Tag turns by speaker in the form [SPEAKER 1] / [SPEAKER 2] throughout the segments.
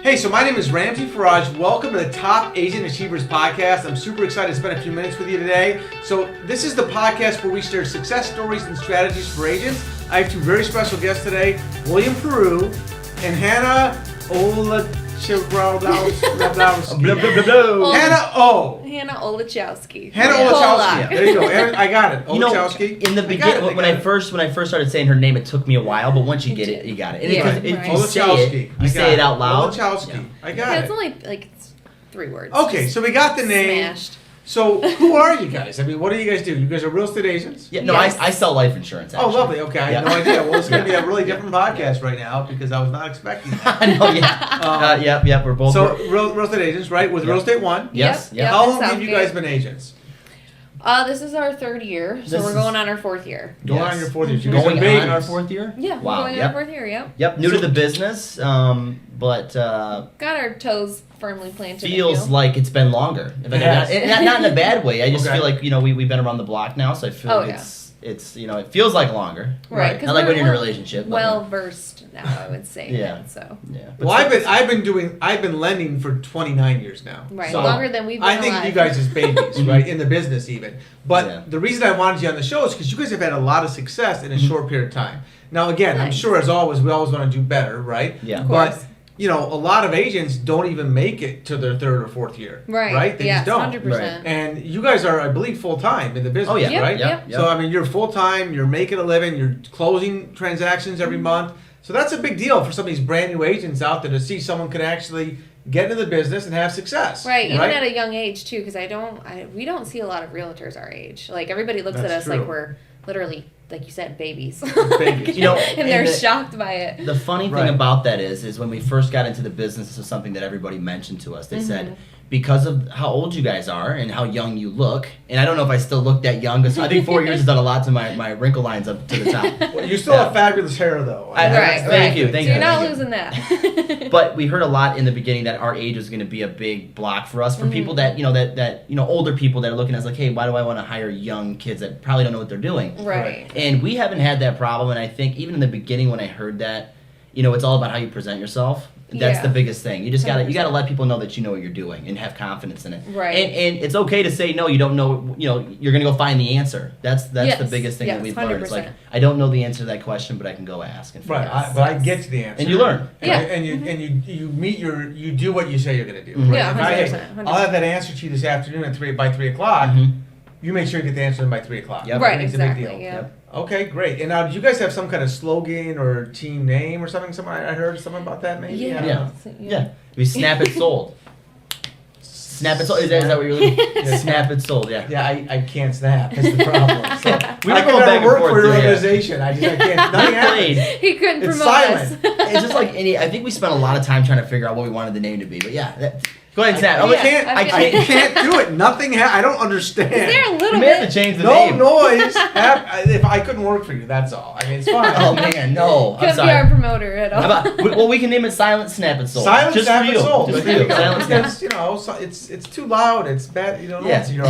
[SPEAKER 1] Hey, so my name is Ramsey Faraj. Welcome to the Top Agent Achievers Podcast. I'm super excited to spend a few minutes with you today. So this is the podcast where we share success stories and strategies for agents. I have two very special guests today, Proulx and Hannah Olechowski.
[SPEAKER 2] Hannah Olechowski.
[SPEAKER 1] Hannah Olechowski. There you go. I got it.
[SPEAKER 3] Olechowski. In the beginning, when I first started saying her name, it took me a while, but once you get it, you got it. You say it out loud.
[SPEAKER 1] Olechowski.
[SPEAKER 3] Yeah.
[SPEAKER 1] I got it.
[SPEAKER 2] It's only like 3 words.
[SPEAKER 1] Okay, so we got the name.
[SPEAKER 2] Smashed.
[SPEAKER 1] So who are you guys? I mean, what do you guys do? You guys are real estate agents?
[SPEAKER 3] Yeah, no,
[SPEAKER 2] Yes.
[SPEAKER 3] I sell life insurance. Actually.
[SPEAKER 1] Oh, lovely. Okay, I had no idea. Well, it's going to be a really different podcast right now because I was not expecting that.
[SPEAKER 3] I know, yeah. Yep, we're both.
[SPEAKER 1] So, real estate agents, right? With Real Estate One?
[SPEAKER 3] Yes.
[SPEAKER 2] Yep.
[SPEAKER 1] How
[SPEAKER 2] in
[SPEAKER 1] long have you guys
[SPEAKER 2] Southgate.
[SPEAKER 1] been agents?
[SPEAKER 2] This is our 3rd year, so
[SPEAKER 3] This
[SPEAKER 2] we're
[SPEAKER 3] is-
[SPEAKER 2] going on our 4th year.
[SPEAKER 1] Going on your 4th year. So you guys
[SPEAKER 3] Going
[SPEAKER 1] are babies.
[SPEAKER 3] on our 4th year.
[SPEAKER 2] Yeah,
[SPEAKER 3] Wow.
[SPEAKER 2] we're going on our 4th year, yep.
[SPEAKER 3] Yep. New
[SPEAKER 1] So-
[SPEAKER 3] to the business, but
[SPEAKER 2] Got our toes firmly planted.
[SPEAKER 3] feels like it's been longer. If I
[SPEAKER 1] Yes.
[SPEAKER 3] not in a bad way. I just
[SPEAKER 1] Okay.
[SPEAKER 3] feel like we've been around the block now, so I feel like it's it feels like longer.
[SPEAKER 2] Right,
[SPEAKER 3] Not like when you're in a relationship. but-
[SPEAKER 2] well versed now, I would say.
[SPEAKER 3] Yeah.
[SPEAKER 2] So.
[SPEAKER 3] Yeah.
[SPEAKER 1] Well, I've been lending for 29 years now.
[SPEAKER 2] Right,
[SPEAKER 1] So
[SPEAKER 2] longer than we've been
[SPEAKER 1] I think
[SPEAKER 2] alive.
[SPEAKER 1] you guys as babies, right, in the business even. But
[SPEAKER 3] Yeah.
[SPEAKER 1] the reason I wanted you on the show is because you guys have had a lot of success in a short period of time. Now, again, I'm
[SPEAKER 2] Nice.
[SPEAKER 1] sure as always, we always want to do better, right?
[SPEAKER 3] Yeah.
[SPEAKER 2] Of
[SPEAKER 1] But
[SPEAKER 2] course.
[SPEAKER 1] you know, a lot of agents don't even make it to their 3rd or 4th year.
[SPEAKER 2] Right.
[SPEAKER 1] Right? They
[SPEAKER 2] yes,
[SPEAKER 1] just don't.
[SPEAKER 2] 100%.
[SPEAKER 1] And you guys are, I believe, full time in the business,
[SPEAKER 3] Oh yeah.
[SPEAKER 1] right?
[SPEAKER 2] Yep.
[SPEAKER 1] So I mean, you're full time. You're making a living. You're closing transactions every month. So that's a big deal for some of these brand new agents out there to see someone could actually get into the business and have success.
[SPEAKER 2] Right, even at a young age too, because we don't see a lot of realtors our age. Like everybody looks
[SPEAKER 1] That's
[SPEAKER 2] at us
[SPEAKER 1] true.
[SPEAKER 2] like we're literally, like you said, babies.
[SPEAKER 1] Babies.
[SPEAKER 3] You know,
[SPEAKER 2] and they're
[SPEAKER 3] and
[SPEAKER 2] shocked by it.
[SPEAKER 3] The funny thing
[SPEAKER 1] Right.
[SPEAKER 3] about that is when we first got into the business, this was something that everybody mentioned to us. They
[SPEAKER 2] Mm-hmm.
[SPEAKER 3] said, because of how old you guys are and how young you look, and I don't know if I still look that young, because I think 4 years has done a lot to my wrinkle lines up to the top.
[SPEAKER 1] Well, you still
[SPEAKER 3] Yeah.
[SPEAKER 1] have fabulous hair, though.
[SPEAKER 3] Thank you.
[SPEAKER 2] So you're not
[SPEAKER 3] thank you.
[SPEAKER 2] losing that.
[SPEAKER 3] But we heard a lot in the beginning that our age was going to be a big block for us, for people that older people that are looking at us like, hey, why do I want to hire young kids that probably don't know what they're doing?
[SPEAKER 2] Right.
[SPEAKER 3] And we haven't had that problem, and I think even in the beginning when I heard that, it's all about how you present yourself. That's the biggest thing. You just gotta
[SPEAKER 2] 100%.
[SPEAKER 3] let people know that you know what you're doing and have confidence in it.
[SPEAKER 2] Right.
[SPEAKER 3] And it's okay to say no. You don't know. You're gonna go find the answer. That's
[SPEAKER 2] Yes.
[SPEAKER 3] the biggest thing that
[SPEAKER 2] Yes,
[SPEAKER 3] we've learned. It's like
[SPEAKER 2] 100%.
[SPEAKER 3] I don't know the answer to that question, but I can go ask and
[SPEAKER 1] Right,
[SPEAKER 3] find out.
[SPEAKER 1] but I get to the answer.
[SPEAKER 3] And you learn.
[SPEAKER 1] And,
[SPEAKER 2] Yeah.
[SPEAKER 1] you do what you say you're going to do.
[SPEAKER 3] Mhm.
[SPEAKER 1] Right?
[SPEAKER 2] Yeah,
[SPEAKER 1] If I-
[SPEAKER 2] 100%.
[SPEAKER 1] I'll have that answer to you this afternoon by 3 o'clock.
[SPEAKER 3] Mhm.
[SPEAKER 1] You make sure you get the answer in by 3 o'clock.
[SPEAKER 3] Yep.
[SPEAKER 1] That
[SPEAKER 2] Right,
[SPEAKER 1] makes
[SPEAKER 2] exactly.
[SPEAKER 1] a big deal.
[SPEAKER 2] Yeah.
[SPEAKER 3] Yep.
[SPEAKER 1] Okay, great. And now, do you guys have some kind of slogan or team name or something? I heard something about that maybe.
[SPEAKER 2] Yeah.
[SPEAKER 1] I don't know.
[SPEAKER 3] Yeah. We snap it sold. Snap it sold. Is that what you're looking?
[SPEAKER 1] Yeah.
[SPEAKER 3] Snap it sold. Yeah.
[SPEAKER 1] Yeah, I can't snap. That's the problem. So
[SPEAKER 3] We
[SPEAKER 1] I
[SPEAKER 3] were
[SPEAKER 1] can
[SPEAKER 3] going
[SPEAKER 1] never
[SPEAKER 3] back and
[SPEAKER 1] work
[SPEAKER 3] forth
[SPEAKER 1] for your
[SPEAKER 3] too, yeah.
[SPEAKER 1] organization. I can't. Nothing happens.
[SPEAKER 2] He couldn't
[SPEAKER 1] It's
[SPEAKER 2] promote
[SPEAKER 1] silent.
[SPEAKER 2] us.
[SPEAKER 3] It's just like I think we spent a lot of time trying to figure out what we wanted the name to be. But yeah, go ahead, snap.
[SPEAKER 1] I can't.
[SPEAKER 2] I
[SPEAKER 1] I can't do it. Nothing. I don't understand.
[SPEAKER 2] Is there a
[SPEAKER 3] We
[SPEAKER 2] little
[SPEAKER 3] may have to
[SPEAKER 2] bit?
[SPEAKER 3] change the
[SPEAKER 1] No
[SPEAKER 3] name.
[SPEAKER 1] noise. If I couldn't work for you, that's all. I mean, it's fine.
[SPEAKER 3] Oh man, no. I'm
[SPEAKER 2] Couldn't be
[SPEAKER 3] sorry.
[SPEAKER 2] our promoter at all.
[SPEAKER 3] How about, well, we can name it Silent Snap and Soul.
[SPEAKER 1] Silent
[SPEAKER 3] just
[SPEAKER 1] snap
[SPEAKER 3] for
[SPEAKER 1] and
[SPEAKER 3] you.
[SPEAKER 1] soul.
[SPEAKER 3] Just for
[SPEAKER 1] There you
[SPEAKER 3] you.
[SPEAKER 1] go.
[SPEAKER 3] Silent Snap.
[SPEAKER 1] Because it's too loud. It's bad. You don't know.
[SPEAKER 3] Yeah.
[SPEAKER 1] So you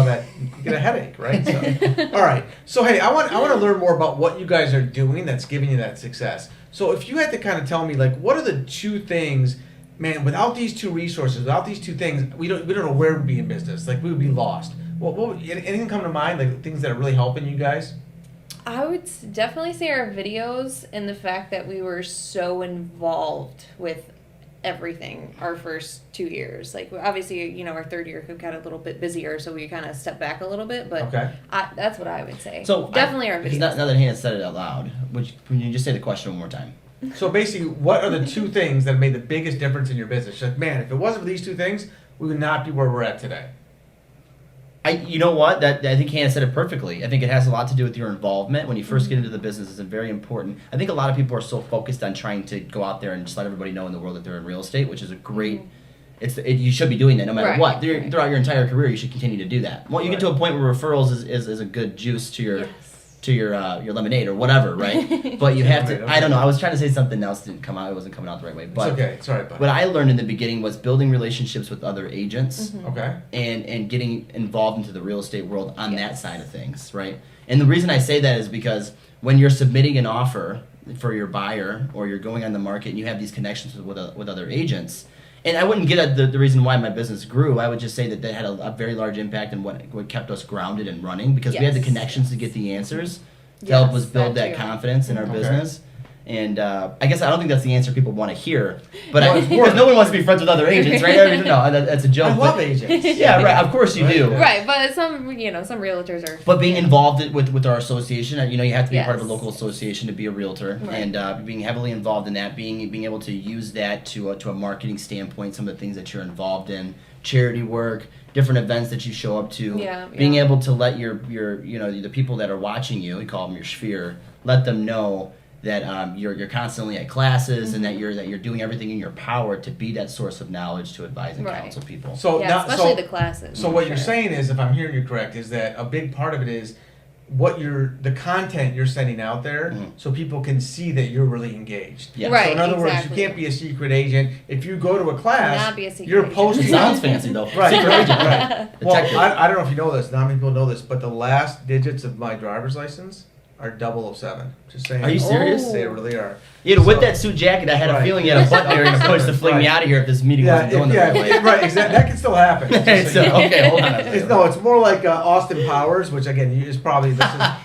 [SPEAKER 1] get a headache, right? So, all right. So hey, I want to learn more about what you guys are doing that's giving you that success. So if you had to kind of tell me, like, what are the 2 things? Man, without these 2 resources, without these 2 things, we don't know where we'd be in business. Like we would be lost. Anything come to mind? Like things that are really helping you guys?
[SPEAKER 2] I would definitely say our videos and the fact that we were so involved with everything our first 2 years. Like obviously, our 3rd year got a little bit busier, so we kind of stepped back a little bit. But
[SPEAKER 1] Okay.
[SPEAKER 2] that's what I would say.
[SPEAKER 3] So
[SPEAKER 2] definitely our
[SPEAKER 3] because
[SPEAKER 2] videos.
[SPEAKER 3] now that Hannah said it out loud, can you just say the question one more time?
[SPEAKER 1] So basically, what are the 2 things that made the biggest difference in your business? Like, man, if it wasn't for these 2 things, we would not be where we're at today.
[SPEAKER 3] You know what? I think Hannah said it perfectly. I think it has a lot to do with your involvement when you first get into the business. It's very important. I think a lot of people are so focused on trying to go out there and just let everybody know in the world that they're in real estate, which is a great. You should be doing that no matter
[SPEAKER 2] Right,
[SPEAKER 3] what.
[SPEAKER 2] right.
[SPEAKER 3] Throughout your entire career, you should continue to do that. Well, you get to a point where referrals is a good juice to your.
[SPEAKER 2] Yes.
[SPEAKER 3] To your lemonade or whatever, right? But you have to.
[SPEAKER 1] Lemonade,
[SPEAKER 3] I don't know.
[SPEAKER 1] okay.
[SPEAKER 3] I was trying to say something else, didn't come out. It wasn't coming out the right way.
[SPEAKER 1] It's
[SPEAKER 3] But
[SPEAKER 1] okay. It's all right, buddy.
[SPEAKER 3] what I learned in the beginning was building relationships with other agents
[SPEAKER 1] Okay.
[SPEAKER 3] and getting involved into the real estate world on that
[SPEAKER 2] Yes.
[SPEAKER 3] side of things, right? And the reason I say that is because when you're submitting an offer for your buyer or you're going on the market and you have these connections with other agents, And I wouldn't get at the reason why my business grew. I would just say that they had a very large impact in what kept us grounded and running, because we had the connections to get the answers to help us build that confidence in our business. And I guess I don't think that's the answer people want to hear, but because no one wants to be friends with other agents, right? No, that's a joke.
[SPEAKER 1] I love agents.
[SPEAKER 3] Yeah, right. Of course you do.
[SPEAKER 2] Right, but some realtors are.
[SPEAKER 3] But being involved with our association, you have to be a part of a local association to be a realtor, and being heavily involved in that, being able to use that to a marketing standpoint, some of the things that you're involved in, charity work, different events that you show up to, being able to let your the people that are watching you, we call them your sphere, let them know that you're constantly at classes and that you're doing everything in your power to be that source of knowledge to advise and counsel people.
[SPEAKER 1] So
[SPEAKER 2] especially the classes.
[SPEAKER 1] So what you're saying is, if I'm hearing you correct, is that a big part of it is the content you're sending out there, so people can see that you're really engaged.
[SPEAKER 3] Yeah.
[SPEAKER 2] Right.
[SPEAKER 1] So in other words, you can't be a secret agent. If you go to a class,
[SPEAKER 2] not be a secret
[SPEAKER 1] you're
[SPEAKER 2] agent.
[SPEAKER 1] posting.
[SPEAKER 3] It sounds fancy though.
[SPEAKER 1] Right.
[SPEAKER 3] Secret agent.
[SPEAKER 1] Right. Well, I don't know if you know this. Not many people know this, but the last digits of my driver's license are 007. Just saying.
[SPEAKER 3] Are you serious?
[SPEAKER 1] They really are.
[SPEAKER 3] With that suit jacket, I had a feeling you had a button there and a push to fling me out of here if this meeting wasn't going the right way.
[SPEAKER 1] Right, exactly. That can still happen.
[SPEAKER 3] Okay, hold on.
[SPEAKER 1] It's more like Austin Powers, which again is probably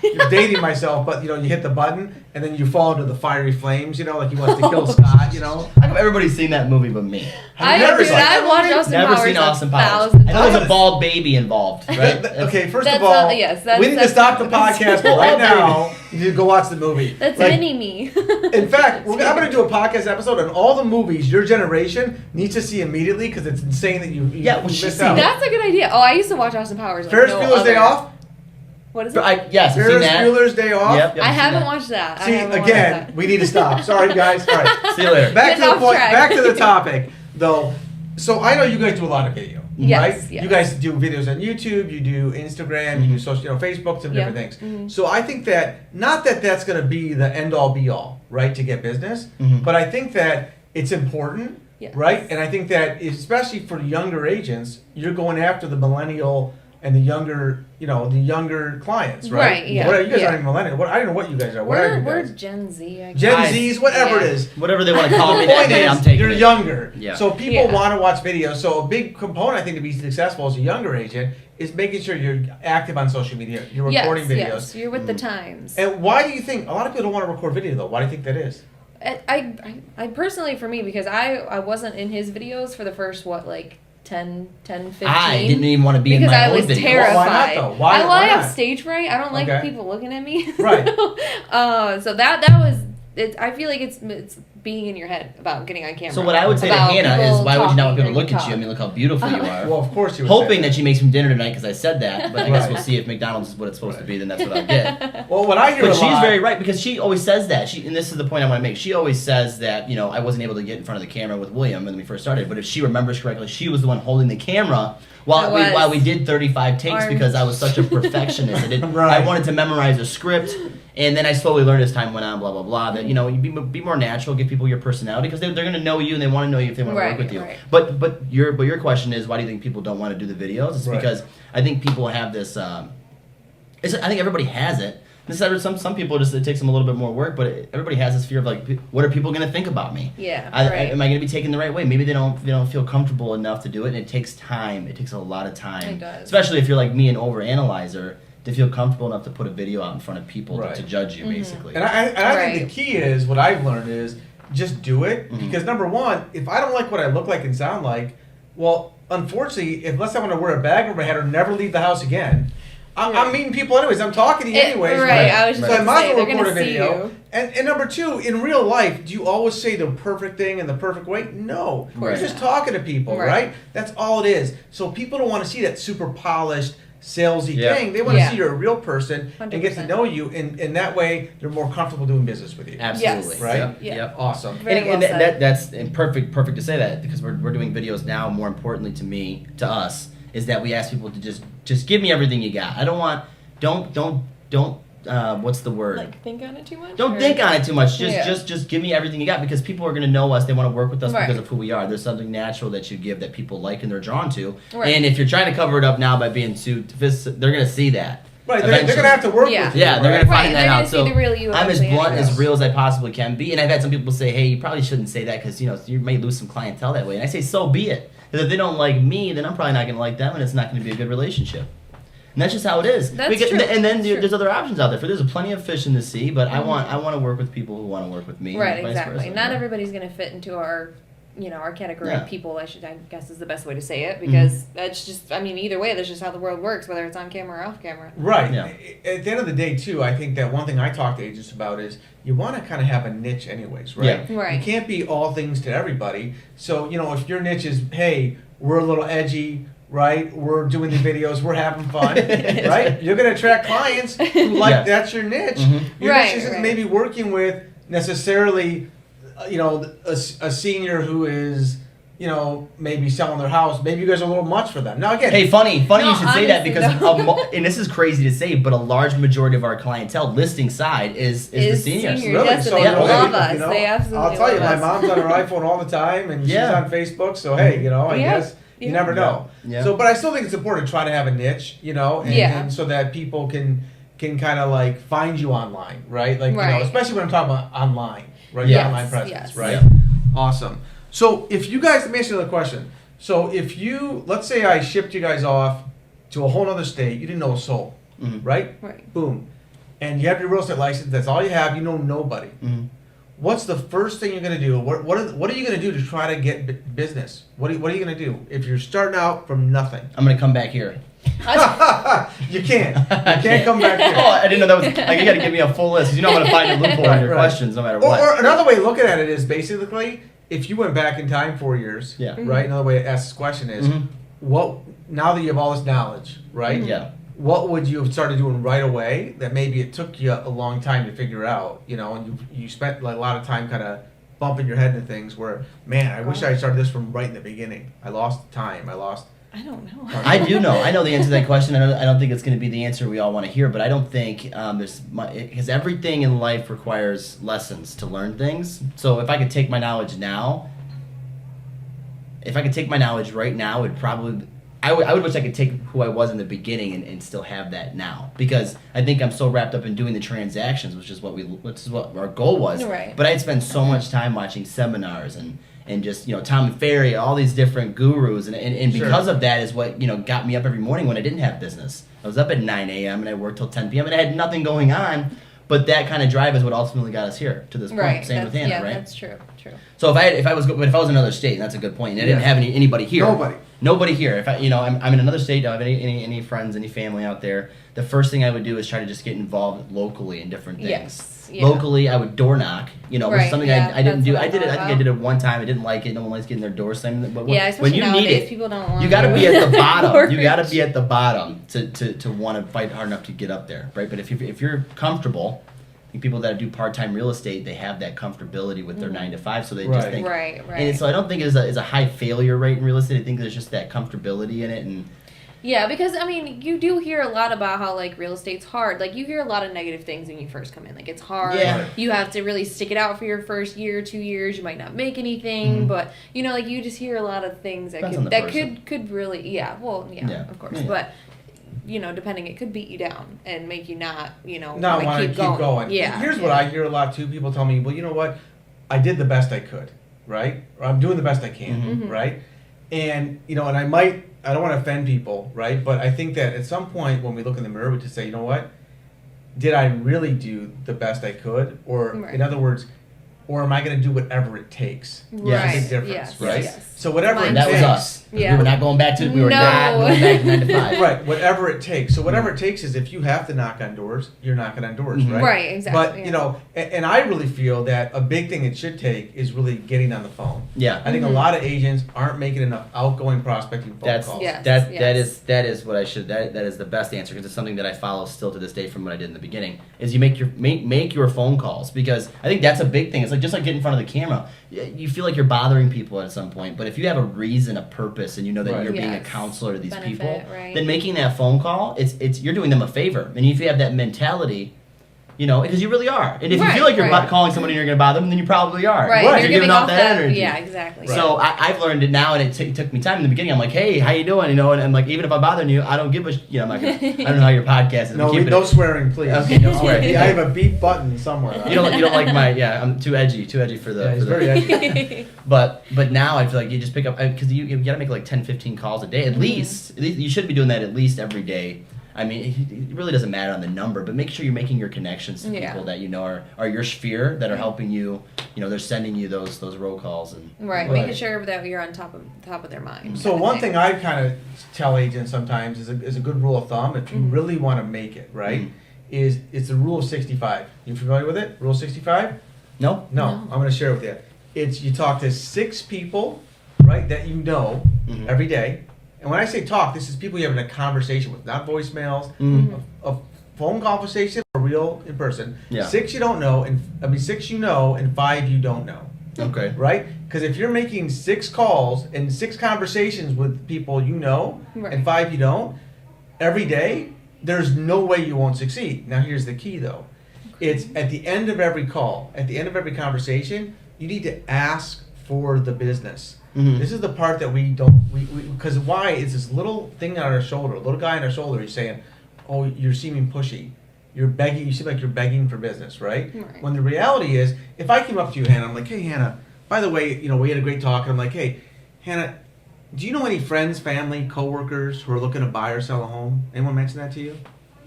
[SPEAKER 1] you're dating myself, but you hit the button and then you fall into the fiery flames. Like he wants to kill Scott.
[SPEAKER 3] How come everybody's seen that movie but me?
[SPEAKER 2] I've watched Austin
[SPEAKER 3] Never
[SPEAKER 2] Powers
[SPEAKER 3] seen Austin Powers.
[SPEAKER 2] 1,000
[SPEAKER 3] I know there's a bald baby involved, right?
[SPEAKER 1] Okay, first of all, we need to stop the podcast right now. You need to go watch the movie.
[SPEAKER 2] That's mini me.
[SPEAKER 1] In fact, I'm going to do a podcast episode on all the movies your generation needs to see immediately, because it's insane that you missed out.
[SPEAKER 2] That's a good idea. Oh, I used to watch Austin Powers.
[SPEAKER 1] Ferris Bueller's Day Off?
[SPEAKER 2] What is it?
[SPEAKER 3] Yes, I've seen that.
[SPEAKER 1] Ferris Bueller's Day Off?
[SPEAKER 3] Yep,
[SPEAKER 2] I haven't watched that.
[SPEAKER 1] See, again, we need to stop. Sorry, guys. All right.
[SPEAKER 3] See you later.
[SPEAKER 1] Back to the topic, though. So I know you guys do a lot of video,
[SPEAKER 2] yes,
[SPEAKER 1] right?
[SPEAKER 2] Yes.
[SPEAKER 1] You guys do videos on YouTube, you do Instagram, you do social, Facebook, some different things.
[SPEAKER 2] Mm-hmm.
[SPEAKER 1] So I think that, not that that's going to be the end-all be-all, right, to get business, but I think that it's important, right? And I think that, especially for younger agents, you're going after the millennial and the younger, the younger clients, right?
[SPEAKER 2] Right, yeah.
[SPEAKER 1] You guys aren't even millennial. I don't know what you guys are. What are you
[SPEAKER 2] We're
[SPEAKER 1] guys?
[SPEAKER 2] Gen Z, I guess.
[SPEAKER 1] Gen Zs, whatever it is.
[SPEAKER 3] Whatever they want to call me
[SPEAKER 1] The
[SPEAKER 3] that
[SPEAKER 1] point
[SPEAKER 3] day, I'm
[SPEAKER 1] is,
[SPEAKER 3] taking
[SPEAKER 1] you're
[SPEAKER 3] it.
[SPEAKER 1] younger.
[SPEAKER 3] Yeah.
[SPEAKER 1] So people want to watch videos. So a big component, I think, to be successful as a younger agent is making sure you're active on social media. You're recording videos.
[SPEAKER 2] Yes, you're with the times.
[SPEAKER 1] And why do you think, a lot of people don't want to record video, though. Why do you think that is?
[SPEAKER 2] I personally, for me, because I wasn't in his videos for the first, 10, 15.
[SPEAKER 3] I didn't even want to be in my own video.
[SPEAKER 2] Because I was terrified.
[SPEAKER 1] Well, why not, though? Why
[SPEAKER 2] I
[SPEAKER 1] not?
[SPEAKER 2] have stage fright. I don't like people looking at me.
[SPEAKER 1] Right.
[SPEAKER 2] So that was it. I feel like it's being in your head about getting on camera.
[SPEAKER 3] So what I would say to Hannah is, why would you not want people to look at you? I mean, look how beautiful you are.
[SPEAKER 1] Well, of course you would.
[SPEAKER 3] Hoping that she makes me dinner tonight because I said that, but I guess we'll see if McDonald's is what it's supposed to be, then that's what I'll get.
[SPEAKER 1] Well, what I hear
[SPEAKER 3] But
[SPEAKER 1] a
[SPEAKER 3] she's
[SPEAKER 1] lot,
[SPEAKER 3] very right, because she always says that. And this is the point I want to make. She always says that, I wasn't able to get in front of the camera with William when we first started, but if she remembers correctly, she was the one holding the camera while we did 35 takes because I was such a perfectionist. I wanted to memorize a script, and then I slowly learned as time went on, blah, blah, blah, that, you be more natural, give people your personality, because they're going to know you and they want to know you if they want to work with you. Right. But your question is, why do you think people don't want to do the videos? It's because I think people have this, I think everybody has it. Some people it takes them a little bit more work, but everybody has this fear of what are people going to think about me?
[SPEAKER 2] Yeah.
[SPEAKER 3] Am I going to be taken the right way? Maybe they don't feel comfortable enough to do it, and it takes time. It takes a lot of time.
[SPEAKER 2] It does.
[SPEAKER 3] Especially if you're like me, an overanalyzer, to feel comfortable enough to put a video out in front of people to judge you, basically.
[SPEAKER 1] And I think the key is, what I've learned is, just do it, because number one, if I don't like what I look like and sound like, well, unfortunately, unless I want to wear a bag over my head or never leave the house again, I'm meeting people anyways. I'm talking to you anyways.
[SPEAKER 2] Right. I was just
[SPEAKER 1] so I might as well
[SPEAKER 2] they're
[SPEAKER 1] record a
[SPEAKER 2] gonna see
[SPEAKER 1] video.
[SPEAKER 2] you.
[SPEAKER 1] And number two, in real life, do you always say the perfect thing in the perfect way? No. You're just talking to people, right? That's all it is. So people don't want to see that super polished, salesy thing. They want to see you're a real person 100%. And get to know you, and that way they're more comfortable doing business with you.
[SPEAKER 3] Absolutely.
[SPEAKER 2] Yes.
[SPEAKER 1] Right?
[SPEAKER 3] Yep.
[SPEAKER 1] Awesome.
[SPEAKER 3] And that's perfect to say that, because we're doing videos now. More importantly to us, is that we ask people to just give me everything you got. I don't want don't what's the word?
[SPEAKER 2] Think on it too much?
[SPEAKER 3] Don't think on it too much. Just give me everything you got, because people are going to know us. They want to work with us because of who we are. There's something natural that you give that people like and they're drawn to. Right. And if you're trying to cover it up now by being too, they're going to see that.
[SPEAKER 1] Right, they're going to have to work
[SPEAKER 2] Yeah.
[SPEAKER 1] with you.
[SPEAKER 3] Yeah, they're
[SPEAKER 1] right?
[SPEAKER 3] going to
[SPEAKER 2] Right,
[SPEAKER 3] find
[SPEAKER 2] they're
[SPEAKER 3] that
[SPEAKER 2] gonna
[SPEAKER 3] out.
[SPEAKER 2] see
[SPEAKER 3] So
[SPEAKER 2] the real you
[SPEAKER 3] I'm as
[SPEAKER 2] eventually
[SPEAKER 3] blunt,
[SPEAKER 2] anyways.
[SPEAKER 3] as real as I possibly can be. And I've had some people say, hey, you probably shouldn't say that because, you may lose some clientele that way. And I say, so be it. Because if they don't like me, then I'm probably not going to like them, and it's not going to be a good relationship. And that's just how it is.
[SPEAKER 2] That's true.
[SPEAKER 3] And then
[SPEAKER 2] That's
[SPEAKER 3] there's
[SPEAKER 2] true.
[SPEAKER 3] other options out there. There's plenty of fish in the sea, but I want to work with people who want to work with me.
[SPEAKER 2] Right,
[SPEAKER 3] and vice
[SPEAKER 2] exactly.
[SPEAKER 3] versa,
[SPEAKER 2] Not
[SPEAKER 3] yeah.
[SPEAKER 2] everybody's going to fit into our category
[SPEAKER 3] Yeah.
[SPEAKER 2] of people. I guess is the best way to say it, because that's just, either way, that's just how the world works, whether it's on camera or off camera.
[SPEAKER 1] Right.
[SPEAKER 3] Yeah.
[SPEAKER 1] At the end of the day, too, I think that one thing I talk to agents about is you want to kind of have a niche anyways, right?
[SPEAKER 3] Yeah.
[SPEAKER 2] Right.
[SPEAKER 1] You can't be all things to everybody. So, if your niche is, hey, we're a little edgy, right? We're doing the videos, we're having fun, right? You're going to attract clients who
[SPEAKER 3] Yeah.
[SPEAKER 1] that's your niche.
[SPEAKER 3] Mhm.
[SPEAKER 1] Your
[SPEAKER 2] Right,
[SPEAKER 1] niche isn't
[SPEAKER 2] right.
[SPEAKER 1] maybe working with necessarily, a senior who is, maybe selling their house. Maybe you guys are a little much for them. Now, again,
[SPEAKER 3] Hey, funny
[SPEAKER 2] No,
[SPEAKER 3] you should say that
[SPEAKER 2] honestly,
[SPEAKER 3] because
[SPEAKER 2] no.
[SPEAKER 3] and this is crazy to say, but a large majority of our clientele listing side is the seniors.
[SPEAKER 2] seniors.
[SPEAKER 1] really?
[SPEAKER 2] Yes,
[SPEAKER 1] So,
[SPEAKER 2] and they love us.
[SPEAKER 1] you know,
[SPEAKER 2] They absolutely
[SPEAKER 1] I'll tell you,
[SPEAKER 2] love
[SPEAKER 1] my
[SPEAKER 2] us.
[SPEAKER 1] mom's on her iPhone all the time, and
[SPEAKER 3] Yeah.
[SPEAKER 1] she's on Facebook. So hey, I
[SPEAKER 2] Yeah.
[SPEAKER 1] guess you
[SPEAKER 2] Yeah.
[SPEAKER 1] never know.
[SPEAKER 3] Yeah.
[SPEAKER 1] So, but I still think it's important to try to have a niche, and,
[SPEAKER 2] Yeah.
[SPEAKER 1] and so that people can kind of like find you online, right? Like
[SPEAKER 2] Right.
[SPEAKER 1] especially when I'm talking about online, right?
[SPEAKER 3] Yes,
[SPEAKER 1] Your online presence,
[SPEAKER 2] yes.
[SPEAKER 1] right?
[SPEAKER 3] Yeah.
[SPEAKER 1] Awesome. So if you guys, let me ask you another question. So if you, let's say I shipped you guys off to a whole other state, you didn't know a soul,
[SPEAKER 3] Mhm.
[SPEAKER 1] right?
[SPEAKER 2] Right.
[SPEAKER 1] Boom. And you have your real estate license, that's all you have, you know nobody.
[SPEAKER 3] Mhm.
[SPEAKER 1] What's the first thing you're going to do? What are you going to do to try to get business? What are you going to do if you're starting out from nothing?
[SPEAKER 3] I'm gonna come back here.
[SPEAKER 1] You can't. You can't come back here.
[SPEAKER 3] Oh, I didn't know that was like you got to give me a full list. 'Cause I'm gonna find a loophole in your
[SPEAKER 1] Right.
[SPEAKER 3] questions no matter what.
[SPEAKER 1] Or another way of looking at it is basically, if you went back in time 4 years,
[SPEAKER 3] Yeah.
[SPEAKER 1] right? Another way to ask this question is,
[SPEAKER 3] Mhm.
[SPEAKER 1] now that you have all this knowledge, right?
[SPEAKER 3] Yeah.
[SPEAKER 1] What would you have started doing right away that maybe it took you a long time to figure out, and you spent like a lot of time kind of bumping your head into things where, man, I wish I had started this from right in the beginning. I lost time.
[SPEAKER 2] I don't know.
[SPEAKER 3] I do know. I know the answer to that question. I don't think it's going to be the answer we all want to hear, but I don't think because everything in life requires lessons to learn things. So if I could take my knowledge now, right now, it'd probably. I would wish I could take who I was in the beginning and still have that now, because I think I'm so wrapped up in doing the transactions, which is what our goal was.
[SPEAKER 2] Right.
[SPEAKER 3] But I'd spend so much time watching seminars and just Tom Ferry, all these different gurus, and
[SPEAKER 1] Sure.
[SPEAKER 3] because of that is what got me up every morning when I didn't have business. I was up at 9 a.m. and I worked till 10 p.m. and I had nothing going on, but that kind of drive is what ultimately got us here to this point.
[SPEAKER 2] Right.
[SPEAKER 3] Same with Hannah, right?
[SPEAKER 2] That's true. True.
[SPEAKER 3] So if I was in another state, and that's a good point, and I didn't
[SPEAKER 1] Yeah.
[SPEAKER 3] have anybody here. Nobody here. If I'm in another state, don't have any friends, any family out there. The first thing I would do is try to just get involved locally in different things.
[SPEAKER 2] Yes. Yeah.
[SPEAKER 3] Locally, I would door knock. Which is
[SPEAKER 2] Right,
[SPEAKER 3] something
[SPEAKER 2] yeah,
[SPEAKER 3] I didn't
[SPEAKER 2] that's
[SPEAKER 3] do.
[SPEAKER 2] what
[SPEAKER 3] I
[SPEAKER 2] I
[SPEAKER 3] did it.
[SPEAKER 2] thought
[SPEAKER 3] I think I
[SPEAKER 2] about.
[SPEAKER 3] did it one time. I didn't like it. No one likes getting their door slammed. But
[SPEAKER 2] Yeah, especially
[SPEAKER 3] when you
[SPEAKER 2] nowadays,
[SPEAKER 3] need it,
[SPEAKER 2] people don't want.
[SPEAKER 3] you got to be at the bottom.
[SPEAKER 2] Doors.
[SPEAKER 3] You got to be at the bottom to want to fight hard enough to get up there, right? But if you're comfortable, I think people that do part-time real estate, they have that comfortability with their 9 to 5, so they just
[SPEAKER 1] Right.
[SPEAKER 3] think.
[SPEAKER 2] Right. Right.
[SPEAKER 3] And so I don't think it's a high failure rate in real estate. I think there's just that comfortability in it, and
[SPEAKER 2] Yeah, because you do hear a lot about how real estate's hard. You hear a lot of negative things when you first come in. It's hard.
[SPEAKER 3] Yeah.
[SPEAKER 2] You have to really stick it out for your first year, 2 years. You might not make anything,
[SPEAKER 3] Mhm.
[SPEAKER 2] but you just hear a lot of things that
[SPEAKER 3] Depends on the
[SPEAKER 2] could
[SPEAKER 3] person.
[SPEAKER 2] could really yeah of course,
[SPEAKER 3] Yeah.
[SPEAKER 2] but depending, it could beat you down and make you not
[SPEAKER 1] Not want to keep going.
[SPEAKER 2] Yeah.
[SPEAKER 1] Here's what I hear a lot too. People tell me, well, you know what? I did the best I could, right? Or I'm doing the best I can,
[SPEAKER 2] Mhm.
[SPEAKER 1] right? And and I don't want to offend people, right? But I think that at some point when we look in the mirror, we just say, you know what? Did I really do the best I could? Or
[SPEAKER 2] Right.
[SPEAKER 1] in other words, or am I going to do whatever it takes?
[SPEAKER 3] Yes.
[SPEAKER 2] Right.
[SPEAKER 1] Big difference,
[SPEAKER 2] Yes.
[SPEAKER 1] right?
[SPEAKER 2] Yes.
[SPEAKER 1] So whatever it
[SPEAKER 3] and that was
[SPEAKER 1] takes.
[SPEAKER 3] us.
[SPEAKER 2] Yeah.
[SPEAKER 3] We were not going back to. We were
[SPEAKER 2] No.
[SPEAKER 3] not going back to 9 to 5.
[SPEAKER 1] Right, whatever it takes. So whatever it takes is if you have to knock on doors, you're knocking on doors,
[SPEAKER 3] Mhm.
[SPEAKER 1] right?
[SPEAKER 2] Right, exactly,
[SPEAKER 1] But
[SPEAKER 2] yeah.
[SPEAKER 1] and I really feel that a big thing it should take is really getting on the phone.
[SPEAKER 3] Yeah.
[SPEAKER 1] I think a lot of agents aren't making enough outgoing prospecting phone
[SPEAKER 3] That's
[SPEAKER 1] calls.
[SPEAKER 2] Yes.
[SPEAKER 3] that is what I should that is the best answer, because it's something that I follow still to this day from what I did in the beginning. Is you make your phone calls, because I think that's a big thing. It's just like getting in front of the camera. You feel like you're bothering people at some point, but if you have a reason, a purpose, and you know that
[SPEAKER 1] Right.
[SPEAKER 3] you're being a
[SPEAKER 2] Yes.
[SPEAKER 3] counselor to these
[SPEAKER 2] Benefit,
[SPEAKER 3] people,
[SPEAKER 2] right.
[SPEAKER 3] then making that phone call, it's you're doing them a favor. And if you have that mentality, You know, because you really are. And if you
[SPEAKER 2] Right,
[SPEAKER 3] feel like you're
[SPEAKER 2] right.
[SPEAKER 3] calling somebody and you're going to bother them, then you probably are.
[SPEAKER 2] Right.
[SPEAKER 1] Right.
[SPEAKER 2] You're
[SPEAKER 3] giving off that energy.
[SPEAKER 2] Yeah, exactly.
[SPEAKER 3] So I've learned it now, and it took me time in the beginning. I'm like, hey, how you doing? You know, and I'm like, even if I'm bothering you, I don't give a. I'm not gonna, I don't know how your podcast is.
[SPEAKER 1] No,
[SPEAKER 3] Keep it-
[SPEAKER 1] no swearing, please.
[SPEAKER 3] Okay, no swearing.
[SPEAKER 1] I have a beep button somewhere.
[SPEAKER 3] You don't like my I'm too edgy for the.
[SPEAKER 1] Yeah, he's
[SPEAKER 3] for the
[SPEAKER 1] very edgy.
[SPEAKER 3] But now I feel like you just pick up because you got to make like 10, 15 calls a day at least. At least you should be doing that at least every day. I mean, it really doesn't matter on the number, but make sure you're making your connections to people that you know are your sphere that are helping you. You know, they're sending you those roll calls and
[SPEAKER 2] making sure that you're on top of their mind.
[SPEAKER 1] So one thing I kind of tell agents sometimes is a good rule of thumb if you really want to make it right is it's the rule of 65. You familiar with it? Rule 65?
[SPEAKER 3] No.
[SPEAKER 1] I'm going to share it with you. It's you talk to 6 people, right, that you know every day. And when I say talk, this is people you're having a conversation with, not voicemails, a phone conversation or real in person.
[SPEAKER 3] Yeah.
[SPEAKER 1] 6 you don't know, 6 you know, and 5 you don't know.
[SPEAKER 3] Okay.
[SPEAKER 1] Right? Because if you're making 6 calls and 6 conversations with people you know and 5 you don't, every day, there's no way you won't succeed. Now here's the key though. It's at the end of every call, at the end of every conversation, you need to ask for the business. This is the part that we don't, because why? It's this little thing on our shoulder, a little guy on our shoulder, he's saying, oh, you're seeming pushy. You're begging, you seem like you're begging for business, right? When the reality is, if I came up to you, Hannah, I'm like, hey, Hannah, by the way, we had a great talk, and I'm like, hey, Hannah, do you know any friends, family, coworkers who are looking to buy or sell a home? Anyone mention that to you?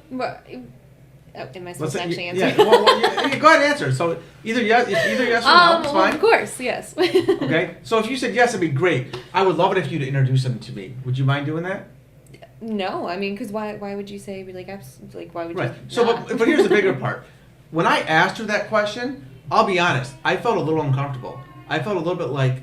[SPEAKER 2] What? Am I supposed to actually answer?
[SPEAKER 1] Yeah, go ahead and answer. So either yes or no, it's fine.
[SPEAKER 2] Of course, yes.
[SPEAKER 1] Okay, so if you said yes, it'd be great. I would love it if you'd introduce them to me. Would you mind doing that?
[SPEAKER 2] No, I mean, because why would you say, why would
[SPEAKER 1] Right.
[SPEAKER 2] you
[SPEAKER 1] So,
[SPEAKER 2] not?
[SPEAKER 1] but here's the bigger part. When I asked her that question, I'll be honest, I felt a little uncomfortable. I felt a little bit like,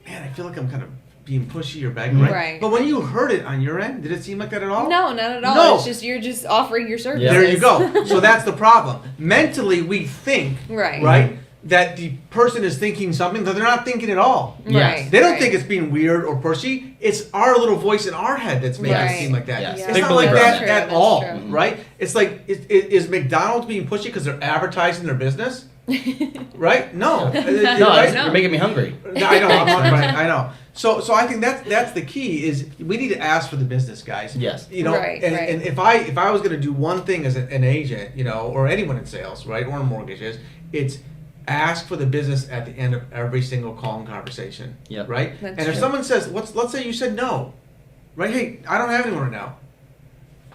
[SPEAKER 1] man, I feel like I'm kind of being pushy or begging, right?
[SPEAKER 2] Right.
[SPEAKER 1] But when you heard it on your end, did it seem like that at all?
[SPEAKER 2] No, not at all.
[SPEAKER 1] No.
[SPEAKER 2] It's just you're just offering your services.
[SPEAKER 1] There you go. So that's the problem. Mentally, we think, right, that the person is thinking something that they're not thinking at all.
[SPEAKER 3] Yes.
[SPEAKER 1] They don't think it's being weird or pushy. It's our little voice in our head that's making it seem like that.
[SPEAKER 3] Yes.
[SPEAKER 2] Yeah.
[SPEAKER 1] It's
[SPEAKER 3] Big
[SPEAKER 1] not like
[SPEAKER 3] believer
[SPEAKER 1] that
[SPEAKER 3] on
[SPEAKER 1] at
[SPEAKER 2] That's
[SPEAKER 1] all,
[SPEAKER 2] true.
[SPEAKER 1] right? It's like, is McDonald's being pushy because they're advertising their business? Right? No.
[SPEAKER 3] You're making me hungry.
[SPEAKER 1] I know. I'm hungry. I know. So I think that's the key is we need to ask for the business, guys.
[SPEAKER 3] Yes.
[SPEAKER 1] And if I was going to do one thing as an agent, or anyone in sales, right, or in mortgages, it's ask for the business at the end of every single call and conversation.
[SPEAKER 3] Yep.
[SPEAKER 1] Right.
[SPEAKER 2] That's
[SPEAKER 1] and if
[SPEAKER 2] true.
[SPEAKER 1] someone says, let's say you said no, right? Hey, I don't have anyone right now.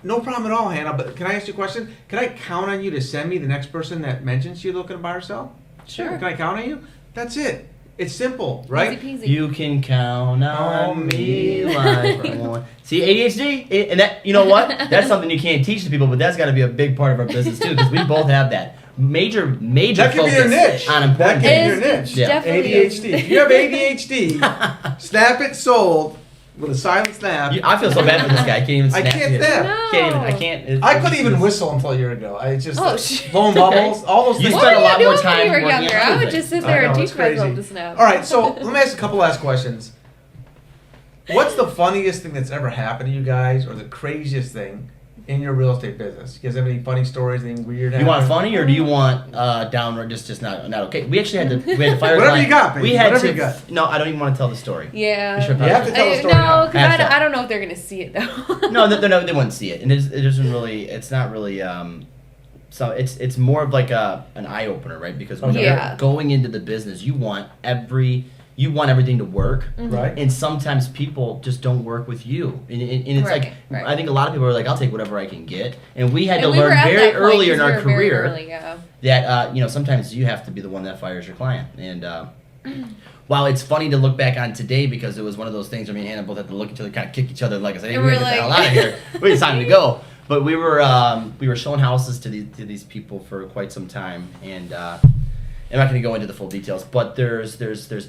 [SPEAKER 1] No problem at all, Hannah. But can I ask you a question? Can I count on you to send me the next person that mentions you're looking to buy or sell?
[SPEAKER 2] Sure.
[SPEAKER 1] Can I count on you? That's it. It's simple, right?
[SPEAKER 2] Easy peasy.
[SPEAKER 3] You can count on
[SPEAKER 1] On
[SPEAKER 3] me
[SPEAKER 1] me.
[SPEAKER 3] like one. See, ADHD, and that, you know what? That's something you can't teach to people, but that's got to be a big part of our business too, because we both have that major
[SPEAKER 1] That could be
[SPEAKER 3] focus
[SPEAKER 1] your niche.
[SPEAKER 3] on
[SPEAKER 1] That
[SPEAKER 3] important
[SPEAKER 1] could be your
[SPEAKER 2] It's
[SPEAKER 1] niche.
[SPEAKER 3] Yeah.
[SPEAKER 2] definitely
[SPEAKER 1] ADHD. If you have ADHD, snap it sold with a silent snap.
[SPEAKER 3] I feel so bad for this guy. I can't even
[SPEAKER 1] I
[SPEAKER 3] snap.
[SPEAKER 1] can't
[SPEAKER 3] it.
[SPEAKER 1] snap.
[SPEAKER 2] No.
[SPEAKER 3] Can't even. I can't.
[SPEAKER 1] I couldn't even whistle until a year ago. I just
[SPEAKER 2] Oh, shit.
[SPEAKER 1] blowing bubbles, all those
[SPEAKER 3] You
[SPEAKER 1] things.
[SPEAKER 2] What
[SPEAKER 3] spent a
[SPEAKER 2] were
[SPEAKER 3] lot
[SPEAKER 2] you
[SPEAKER 3] more
[SPEAKER 2] doing
[SPEAKER 3] time
[SPEAKER 2] when you were
[SPEAKER 3] working on
[SPEAKER 2] younger? I would
[SPEAKER 3] everything.
[SPEAKER 2] just sit
[SPEAKER 1] I
[SPEAKER 2] there
[SPEAKER 1] know,
[SPEAKER 2] and
[SPEAKER 1] it's
[SPEAKER 2] teach myself
[SPEAKER 1] crazy.
[SPEAKER 2] to snap.
[SPEAKER 1] All right, so let me ask a couple last questions. What's the funniest thing that's ever happened to you guys, or the craziest thing in your real estate business? You guys have any funny stories, anything weird?
[SPEAKER 3] You want
[SPEAKER 1] happen?
[SPEAKER 3] funny or do you want downward? Just not okay. We actually had to fire.
[SPEAKER 1] Whatever
[SPEAKER 3] client.
[SPEAKER 1] you got, baby.
[SPEAKER 3] We had
[SPEAKER 1] Whatever
[SPEAKER 3] to.
[SPEAKER 1] you got.
[SPEAKER 3] No, I don't even want to tell the story.
[SPEAKER 2] Yeah.
[SPEAKER 3] We should
[SPEAKER 1] You have to tell the story now.
[SPEAKER 2] No, because
[SPEAKER 3] Hashtag.
[SPEAKER 2] I don't know if they're gonna see it though.
[SPEAKER 3] No, they wouldn't see it, and it isn't really. It's not really. So it's more of like an eye opener, right? Because when
[SPEAKER 2] Yeah.
[SPEAKER 3] you're going into the business, you want everything to work,
[SPEAKER 1] Right.
[SPEAKER 3] and sometimes people just don't work with you, and it's like
[SPEAKER 2] Right.
[SPEAKER 3] I think a lot of people are like, I'll take whatever I can get, and we had
[SPEAKER 2] And
[SPEAKER 3] to
[SPEAKER 2] we were
[SPEAKER 3] learn
[SPEAKER 2] at
[SPEAKER 3] very
[SPEAKER 2] that point
[SPEAKER 3] early in
[SPEAKER 2] 'cause we
[SPEAKER 3] our
[SPEAKER 2] were very
[SPEAKER 3] career
[SPEAKER 2] early, yeah.
[SPEAKER 3] that sometimes you have to be the one that fires your client, and while it's funny to look back on today because it was one of those things where me and Hannah both had to look at each other, kind of kick each other like I said, hey,
[SPEAKER 2] And
[SPEAKER 3] we're
[SPEAKER 2] we're
[SPEAKER 3] gonna get the hell
[SPEAKER 2] like-
[SPEAKER 3] out of here. It's time to go. But we were showing houses to these people for quite some time, and I'm not going to go into the full details. But there's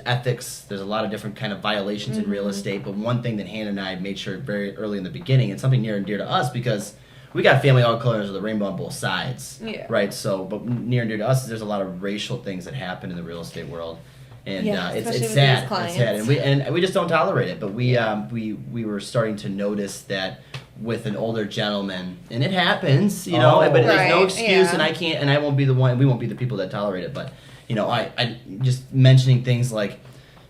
[SPEAKER 3] ethics. There's a lot of different kind of violations in real estate. But one thing that Hannah and I made sure very early in the beginning, and something near and dear to us because we got family all colors of the rainbow on both sides,
[SPEAKER 2] Yeah.
[SPEAKER 3] right? So, but near and dear to us, there's a lot of racial things that happen in the real estate world. And
[SPEAKER 2] Yeah,
[SPEAKER 3] it's
[SPEAKER 2] especially with
[SPEAKER 3] sad.
[SPEAKER 2] these
[SPEAKER 3] It's
[SPEAKER 2] clients.
[SPEAKER 3] sad, and we just don't tolerate it. But we were starting to notice that with an older gentleman, and it happens, you know. But there's no
[SPEAKER 2] Right,
[SPEAKER 3] excuse,
[SPEAKER 2] yeah.
[SPEAKER 3] and I can't, and I won't be the one. We won't be the people that tolerate it. But you know, I just mentioning things like,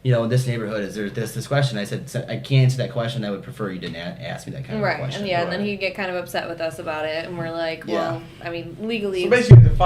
[SPEAKER 3] you know, in this neighborhood, is there this question? I said, I can't answer that question. I would prefer you didn't ask me that kind of
[SPEAKER 2] Right,
[SPEAKER 3] question.
[SPEAKER 2] and then he'd get kind of upset with us about it, and we're like, well, I mean, legally.
[SPEAKER 1] So basically, you had to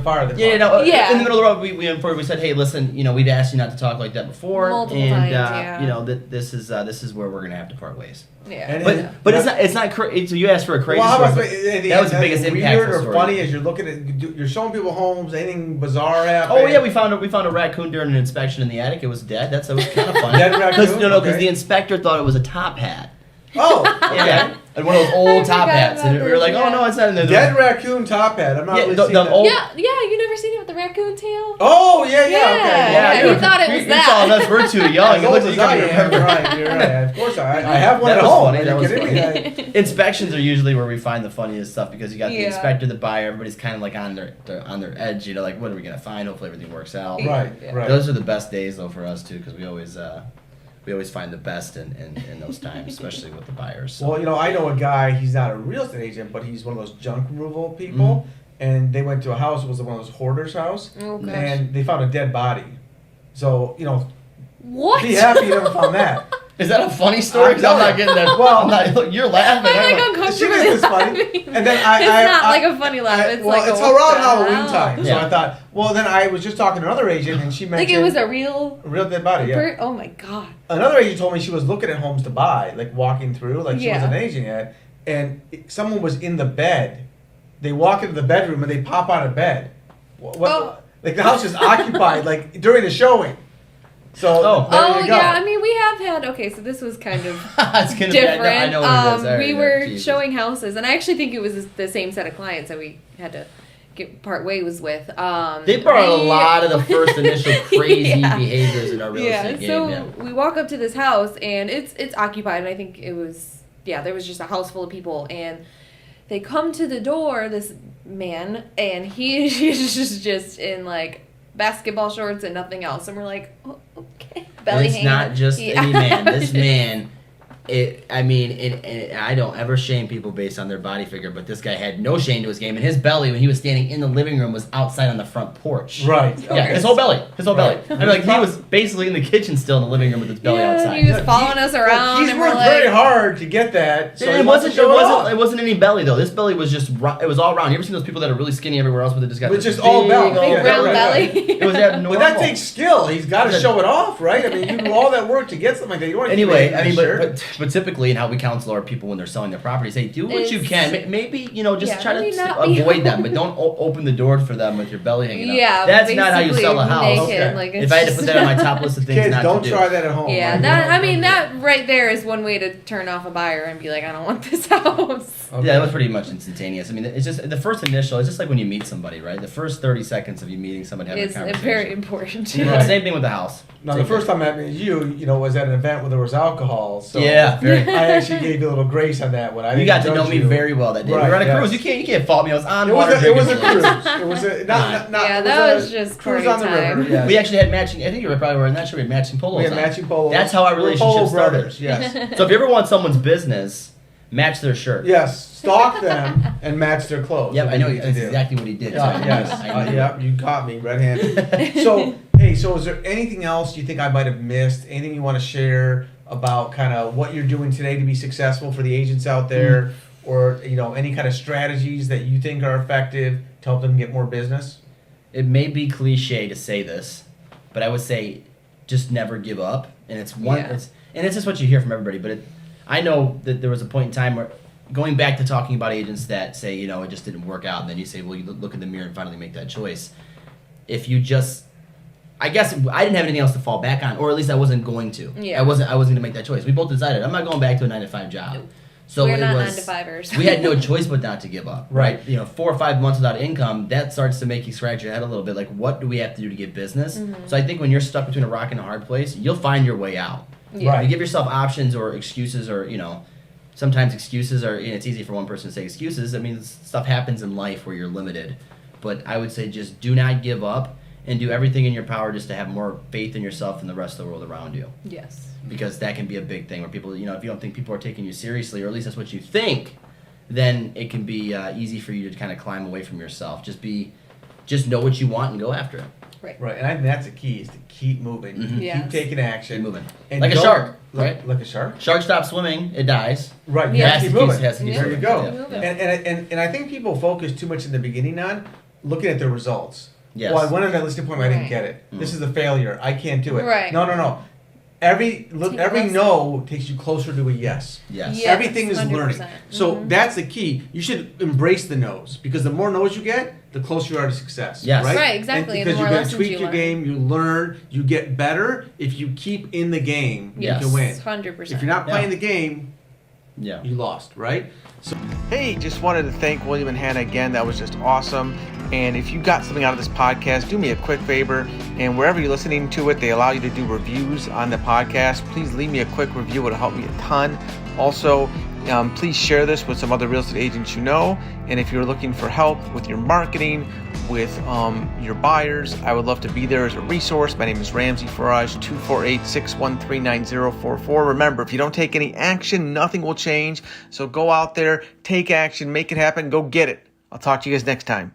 [SPEAKER 1] fire the
[SPEAKER 3] Yeah,
[SPEAKER 1] client.
[SPEAKER 2] Yeah.
[SPEAKER 3] In the middle of the road, we said, hey, listen, you know, we've asked you not to talk like that before,
[SPEAKER 2] Multiple
[SPEAKER 3] and
[SPEAKER 2] times, yeah.
[SPEAKER 3] you know, this is where we're gonna have to part ways.
[SPEAKER 2] Yeah.
[SPEAKER 1] And
[SPEAKER 3] But it's not crazy. So you asked for a crazy
[SPEAKER 1] Well, how about
[SPEAKER 3] story. That was the biggest impact.
[SPEAKER 1] Weird or funny as you're looking at, you're showing people homes. Anything bizarre happen?
[SPEAKER 3] Oh yeah, we found a raccoon during an inspection in the attic. It was dead. That was kind of funny.
[SPEAKER 1] Dead raccoon?
[SPEAKER 3] Because
[SPEAKER 1] Okay.
[SPEAKER 3] the inspector thought it was a top hat.
[SPEAKER 1] Oh,
[SPEAKER 3] Yeah, and one of those old top
[SPEAKER 2] forgot
[SPEAKER 3] hats, and
[SPEAKER 2] about
[SPEAKER 3] we were like,
[SPEAKER 2] this,
[SPEAKER 3] oh
[SPEAKER 2] yeah.
[SPEAKER 3] no, it's not in there.
[SPEAKER 1] dead raccoon top hat. I'm not
[SPEAKER 3] Yeah,
[SPEAKER 1] really
[SPEAKER 3] the
[SPEAKER 1] seeing that.
[SPEAKER 3] old-
[SPEAKER 2] Yeah, you never seen it with the raccoon tail?
[SPEAKER 1] Oh yeah, okay.
[SPEAKER 2] Yeah,
[SPEAKER 3] you're-
[SPEAKER 2] he thought it was
[SPEAKER 3] you're
[SPEAKER 2] that.
[SPEAKER 3] telling us we're too young.
[SPEAKER 1] As
[SPEAKER 3] It
[SPEAKER 1] old
[SPEAKER 3] looks like
[SPEAKER 1] as
[SPEAKER 3] you
[SPEAKER 1] I
[SPEAKER 3] can't
[SPEAKER 1] am,
[SPEAKER 3] remember.
[SPEAKER 1] you're right. Of course, I have one
[SPEAKER 3] That
[SPEAKER 1] at
[SPEAKER 3] was
[SPEAKER 1] home.
[SPEAKER 3] funny,
[SPEAKER 1] Are
[SPEAKER 3] that
[SPEAKER 1] you
[SPEAKER 3] was
[SPEAKER 1] kidding me?
[SPEAKER 3] Inspections are usually where we find the funniest stuff because you got the
[SPEAKER 2] Yeah.
[SPEAKER 3] inspector, the buyer, everybody's kind of like on their edge, you know, like what are we gonna find? Hopefully everything works out.
[SPEAKER 1] Right,
[SPEAKER 2] Yeah.
[SPEAKER 1] right.
[SPEAKER 3] Those are the best days though for us too because we always find the best in those times, especially with the buyers. So.
[SPEAKER 1] Well, you know, I know a guy. He's not a real estate agent, but he's one of those junk removal people. And they went to a house. It was one of those hoarders' house,
[SPEAKER 2] Oh, gosh.
[SPEAKER 1] and they found a dead body. So you know,
[SPEAKER 2] What?
[SPEAKER 1] be happy you never found that.
[SPEAKER 3] Is that a funny story? Because I'm not getting that.
[SPEAKER 1] Well-
[SPEAKER 3] I'm not, you're laughing.
[SPEAKER 2] I'm like
[SPEAKER 3] I'm
[SPEAKER 2] uncomfortably
[SPEAKER 1] She thinks it's funny.
[SPEAKER 2] laughing.
[SPEAKER 1] And then
[SPEAKER 2] it's
[SPEAKER 1] I
[SPEAKER 2] not
[SPEAKER 1] I-
[SPEAKER 2] like a funny laugh. It's
[SPEAKER 1] well,
[SPEAKER 2] like
[SPEAKER 1] it's
[SPEAKER 2] a, what
[SPEAKER 1] around
[SPEAKER 2] the
[SPEAKER 1] Halloween
[SPEAKER 2] hell?
[SPEAKER 1] time, so
[SPEAKER 3] Yeah.
[SPEAKER 1] I thought. Well, then I was just talking to another agent, and she mentioned
[SPEAKER 2] Like it was a real.
[SPEAKER 1] a real dead body. Yeah.
[SPEAKER 2] Oh my god.
[SPEAKER 1] Another agent told me she was looking at homes to buy, like walking through, like she
[SPEAKER 2] Yeah.
[SPEAKER 1] wasn't an agent yet, and someone was in the bed. They walk into the bedroom and they pop out of bed. What?
[SPEAKER 2] Oh.
[SPEAKER 1] Like the house is occupied, like during the showing. So
[SPEAKER 3] Oh.
[SPEAKER 1] there
[SPEAKER 2] Oh
[SPEAKER 1] you go.
[SPEAKER 2] yeah, I mean we have had. Okay, so this was kind of
[SPEAKER 3] it's gonna
[SPEAKER 2] different.
[SPEAKER 3] I know what it is. I
[SPEAKER 2] We
[SPEAKER 3] already know.
[SPEAKER 2] were
[SPEAKER 3] Jesus.
[SPEAKER 2] showing houses, and I actually think it was the same set of clients that we had to part ways with.
[SPEAKER 3] They brought a
[SPEAKER 2] we-
[SPEAKER 3] lot of the first initial crazy
[SPEAKER 2] Yeah.
[SPEAKER 3] behaviors in our real estate game.
[SPEAKER 2] So
[SPEAKER 3] Yeah.
[SPEAKER 2] we walk up to this house, and it's occupied. And I think it was there was just a house full of people, and they come to the door. This man, and he's just in like basketball shorts and nothing else, and we're like, oh, okay, belly
[SPEAKER 3] It's
[SPEAKER 2] hanging.
[SPEAKER 3] not just
[SPEAKER 2] Yeah.
[SPEAKER 3] any man. This man, I don't ever shame people based on their body figure, but this guy had no shame to his game, and his belly when he was standing in the living room was outside on the front porch.
[SPEAKER 1] Right.
[SPEAKER 3] Yeah,
[SPEAKER 1] Okay.
[SPEAKER 3] his whole belly.
[SPEAKER 2] Right.
[SPEAKER 3] I mean, like he was basically in the kitchen still in the living room with his belly
[SPEAKER 2] Yeah,
[SPEAKER 3] outside.
[SPEAKER 2] he was following us around,
[SPEAKER 1] He's
[SPEAKER 2] and we're
[SPEAKER 1] worked
[SPEAKER 2] like,
[SPEAKER 1] very hard to get that. So he
[SPEAKER 3] it
[SPEAKER 1] wants to show it off.
[SPEAKER 3] wasn't any belly though. This belly was just it was all round. You ever seen those people that are really skinny everywhere else, but they just got
[SPEAKER 1] With
[SPEAKER 3] this
[SPEAKER 1] just all
[SPEAKER 3] big
[SPEAKER 1] belly.
[SPEAKER 3] old
[SPEAKER 2] big
[SPEAKER 1] Yeah,
[SPEAKER 2] round
[SPEAKER 1] right,
[SPEAKER 2] belly.
[SPEAKER 1] right.
[SPEAKER 3] It was abnormal.
[SPEAKER 1] But that takes skill. He's got to show it off, right? I mean, you do all that work to get something like that. You want to
[SPEAKER 3] Anyway,
[SPEAKER 1] keep
[SPEAKER 3] I mean,
[SPEAKER 1] shirt.
[SPEAKER 3] but typically, in how we counsel our people when they're selling their properties, say do what you
[SPEAKER 2] It's-
[SPEAKER 3] can. Maybe just
[SPEAKER 2] Yeah,
[SPEAKER 3] try
[SPEAKER 2] maybe
[SPEAKER 3] to
[SPEAKER 2] not be-
[SPEAKER 3] avoid them, but don't open the door for them with your belly hanging out.
[SPEAKER 2] Yeah,
[SPEAKER 3] that's not how you sell a
[SPEAKER 2] basically
[SPEAKER 3] house.
[SPEAKER 2] naked,
[SPEAKER 1] Okay.
[SPEAKER 2] like,
[SPEAKER 3] If I had to
[SPEAKER 2] it's
[SPEAKER 3] put that on my top list of things
[SPEAKER 1] Kids,
[SPEAKER 3] not
[SPEAKER 1] don't
[SPEAKER 3] to do.
[SPEAKER 1] try that at home.
[SPEAKER 2] Yeah,
[SPEAKER 1] right?
[SPEAKER 2] that right there is one way to turn off a buyer and be like, I don't want this house.
[SPEAKER 1] Okay.
[SPEAKER 3] Yeah, that was pretty much instantaneous. I mean, it's just the first initial. It's just like when you meet somebody, right? The first 30 seconds of you meeting somebody, having
[SPEAKER 2] It's
[SPEAKER 3] a conversation.
[SPEAKER 2] very important.
[SPEAKER 3] You know,
[SPEAKER 1] Right.
[SPEAKER 3] Same thing with the house.
[SPEAKER 1] Now,
[SPEAKER 3] Same
[SPEAKER 1] the first
[SPEAKER 3] thing.
[SPEAKER 1] time I met you know, was at an event where there was alcohol. So
[SPEAKER 3] Yeah, very.
[SPEAKER 1] I actually gave you a little grace on that one. I
[SPEAKER 3] You
[SPEAKER 1] didn't
[SPEAKER 3] got to know
[SPEAKER 1] judge
[SPEAKER 3] me
[SPEAKER 1] you.
[SPEAKER 3] very well that day.
[SPEAKER 1] Right,
[SPEAKER 3] we were on a
[SPEAKER 1] yes.
[SPEAKER 3] cruise. You can't fault me. I was on
[SPEAKER 1] It
[SPEAKER 3] water.
[SPEAKER 1] was a
[SPEAKER 3] drinking
[SPEAKER 1] cruise.
[SPEAKER 3] beers.
[SPEAKER 1] It was a
[SPEAKER 2] Yeah,
[SPEAKER 1] it
[SPEAKER 2] that
[SPEAKER 1] was
[SPEAKER 2] was
[SPEAKER 1] a
[SPEAKER 2] just
[SPEAKER 1] cruise
[SPEAKER 2] party
[SPEAKER 1] on the
[SPEAKER 2] time.
[SPEAKER 1] river. Yes.
[SPEAKER 3] We actually had matching. I think you were probably wearing that shirt. We had matching polos.
[SPEAKER 1] We had
[SPEAKER 3] on.
[SPEAKER 1] matching polos.
[SPEAKER 3] That's how our
[SPEAKER 1] We're
[SPEAKER 3] relationship
[SPEAKER 1] polo
[SPEAKER 3] started.
[SPEAKER 1] brothers. Yes.
[SPEAKER 3] So if you ever want someone's business, match their shirt.
[SPEAKER 1] Yes. Stalk them and match their clothes.
[SPEAKER 3] Yep, I know.
[SPEAKER 1] you
[SPEAKER 3] That's
[SPEAKER 1] do.
[SPEAKER 3] exactly what he did.
[SPEAKER 1] Yes.
[SPEAKER 3] I know.
[SPEAKER 1] Yep. You caught me red-handed. So so is there anything else you think I might have missed? Anything you want to share about kind of what you're doing today to be successful for the agents out there, or any kind of strategies that you think are effective to help them get more business?
[SPEAKER 3] It may be cliche to say this, but I would say just never give up. And it's
[SPEAKER 2] Yeah.
[SPEAKER 3] it's just what you hear from everybody. But I know that there was a point in time where, going back to talking about agents that say, it just didn't work out, and then you say, well, you look in the mirror and finally make that choice. If you just, I guess I didn't have anything else to fall back on, or at least I wasn't going to.
[SPEAKER 2] Yeah.
[SPEAKER 3] I wasn't going to make that choice. We both decided I'm not going back to a 9-to-5 job.
[SPEAKER 2] Nope.
[SPEAKER 3] So
[SPEAKER 2] We're
[SPEAKER 3] it
[SPEAKER 2] not
[SPEAKER 3] was
[SPEAKER 2] 9-to-5ers.
[SPEAKER 3] we had no choice but not to give up.
[SPEAKER 1] Right.
[SPEAKER 3] 4 or 5 months without income, that starts to make you scratch your head a little bit. Like, what do we have to do to get business?
[SPEAKER 2] Mm-hmm.
[SPEAKER 3] So I think when you're stuck between a rock and a hard place, you'll find your way out.
[SPEAKER 2] Yeah.
[SPEAKER 1] Right.
[SPEAKER 3] You give yourself options or excuses, or sometimes excuses are. It's easy for one person to say excuses. I mean, stuff happens in life where you're limited, but I would say just do not give up. and do everything in your power just to have more faith in yourself and the rest of the world around you.
[SPEAKER 2] Yes.
[SPEAKER 3] Because that can be a big thing where people, you know, if you don't think people are taking you seriously, or at least that's what you think, then it can be easy for you to kind of climb away from yourself. Just know what you want and go after it.
[SPEAKER 1] Right, and I think that's the key, is to keep moving,
[SPEAKER 3] Mhm.
[SPEAKER 2] Yes.
[SPEAKER 1] keep taking action.
[SPEAKER 3] Keep moving.
[SPEAKER 1] And
[SPEAKER 3] Like a
[SPEAKER 1] don't-
[SPEAKER 3] shark, right?
[SPEAKER 1] Like a shark?
[SPEAKER 3] Shark stops swimming, it dies.
[SPEAKER 1] Right, you
[SPEAKER 2] Yeah.
[SPEAKER 1] have to keep moving.
[SPEAKER 3] Has to keep
[SPEAKER 2] Yeah.
[SPEAKER 1] There you
[SPEAKER 3] swimming.
[SPEAKER 1] go.
[SPEAKER 2] Keep moving.
[SPEAKER 1] And I think people focus too much in the beginning on looking at the results.
[SPEAKER 3] Yes.
[SPEAKER 1] Well, I went on that listing appointment, I didn't
[SPEAKER 2] Right.
[SPEAKER 1] get it.
[SPEAKER 3] Mm.
[SPEAKER 1] This is a failure. I can't do it.
[SPEAKER 2] Right.
[SPEAKER 1] No. Every
[SPEAKER 2] Take
[SPEAKER 1] every
[SPEAKER 2] lessons.
[SPEAKER 1] no takes you closer to a yes.
[SPEAKER 3] Yes.
[SPEAKER 2] Yeah.
[SPEAKER 1] Everything is
[SPEAKER 2] 100%.
[SPEAKER 1] learning. So
[SPEAKER 2] Mhm.
[SPEAKER 1] that's the key. You should embrace the no's, because the more no's you get, the closer you are to success.
[SPEAKER 3] Yes.
[SPEAKER 1] Right?
[SPEAKER 2] Right, exactly, and the
[SPEAKER 1] Because
[SPEAKER 2] more
[SPEAKER 1] you're going
[SPEAKER 2] lessons
[SPEAKER 1] to tweak
[SPEAKER 2] you
[SPEAKER 1] your
[SPEAKER 2] learn.
[SPEAKER 1] game, you learn, you get better. If you keep in the game,
[SPEAKER 3] Yes.
[SPEAKER 1] you can win.
[SPEAKER 2] 100%.
[SPEAKER 1] If you're not
[SPEAKER 3] Yeah.
[SPEAKER 1] playing the game,
[SPEAKER 3] Yeah.
[SPEAKER 1] you lost, right? So, hey, just wanted to thank William and Hannah again. That was just awesome. And if you got something out of this podcast, do me a quick favor. And wherever you're listening to it, they allow you to do reviews on the podcast. Please leave me a quick review. It'll help me a ton. Also, please share this with some other real estate agents you know. And if you're looking for help with your marketing, with your buyers, I would love to be there as a resource. My name is Ramsey Faraj, 248-613-9044. Remember, if you don't take any action, nothing will change. So go out there, take action, make it happen, go get it. I'll talk to you guys next time.